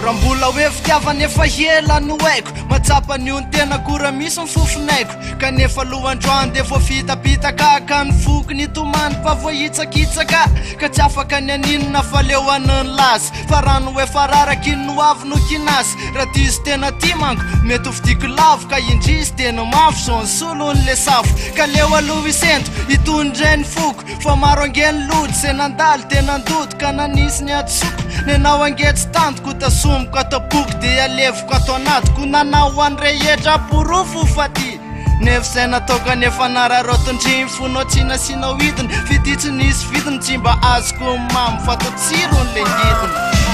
raha mbola hoe fitiavana efa hela no haiko matsapa ny ony tena kora misy mifofinaiko kanefa lohandroany de voafitapitaka ny foky ny tomany fa voahitsakitsaka ka tsy afaka ny aninona fa leo anany lasy fa rano hoe fararaky no avy no kinasy raha tisy tena ty manko mety ho fidiko lavo ka indrisy tena mafo so ny solony le safo ka leo aloha isento hitondray ny foko fa maro angeny lody se nandalo tena ndodo ka nanisy ny atsoko nenao angetsy tantoko tasomoko atapoky de alevoko ato anatiko nanao any rehetra porofo faty nefa zay nataoka nefa nararotondrimy fonao tsy nasinao hidiny fititsy nisy vidiny tsy mba azoko mamy fa to tsirony le ngidiny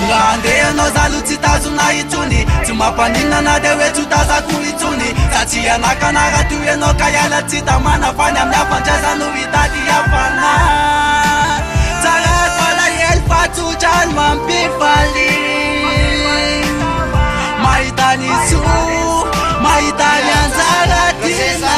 raha andeha anao zalo tsy tazona itsony tsy mampaninana de hoe tsy tazako itsony satria anakanara toy anao ka iala tsy tamana fany amin'ny afandraza no hitady afana tsara falahely fa tsotrany mampifaly mahitany so mahitany anjara tina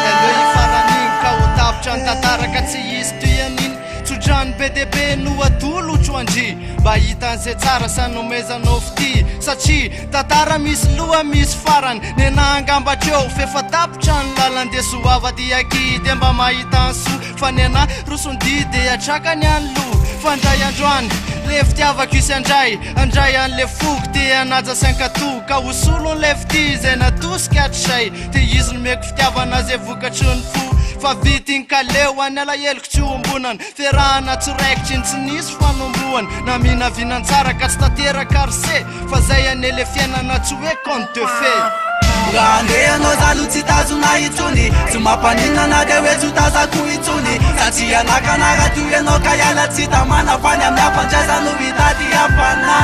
daleo ifaraniny ka ho tapitra ny tantaraka tsy izy toyaniny tsodrany be debe no atolo otroandry mba hitan'izay tsara sanomezanao fity satria tantara misy loha misy farany nenahangambatreo fefa tapitra ny lalandeso avady akidy mba mahitany so fa nena rosondy de atrakany any lo fandray androany le fitiavako isy andray an'le foky te anaja sankato ka ho solon'le fity zay natosika atrisay te izy no meko fitiavana zay vokatry ny fo fa vitiny ka leo any alaheloko tsy ombonany ferahana tsoraikitry ny tsy nisy fanombohany na minavinantsara ka tsy tateraka rse fa zay ane le fiainana tsy hoe compte de fait raha andeha anao zalo tsy tazona itsony tsy mampaninana de hoe tsy tazako itsony satria anakanara toy anao ka iala tsy tamana fany amin'ny afandraza no hitady afana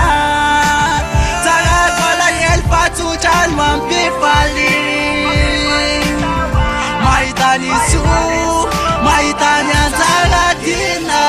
tsara falahely fa tsotrany mampifaly mahitany so mahitany anjara tina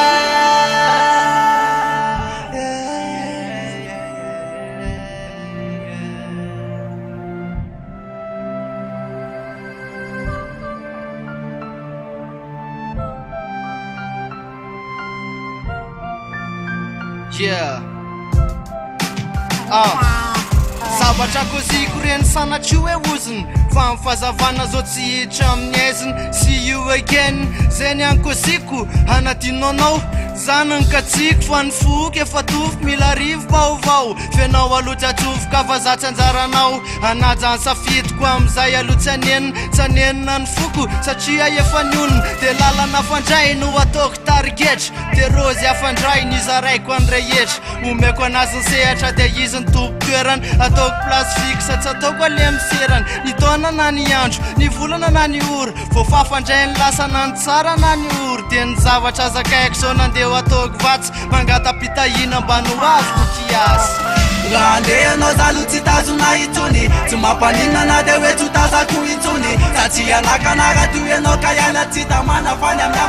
zavatra koziko reny sanatry hoe oziny fa mifazavana zao tsy hiditra amin'ny aiziny see you again zay ny ankoziko anadinonao zanany katsiko fa ny foky efa tofoko mila rivo vaovao fenao alotsatsofoka ka fa za tsy anjaranao anajany safidiko am'izay aloha tsy anenina ny foko satria efa nionina de lalana fandray no ataoko targetra de rozy afandray nizaraiko any rehetra omeko anazy ny sehatra de izy ny tompo toerany ataoko place fixe tsy ataoko ale miserany ny taona na ny andro ny volana na ny ora voafafandray ny lasana ny tsara na ny ora de ny zavatra azakaiko zao nandeha ataoko vatsy mangatapitahina mba no avoko kiasy raha andeha anao zalo tsy tazona itsony tsy mampaninana de hoe tsy tazako itsony satria anakanara toy anao ka iala tsy tamana fany amin'ny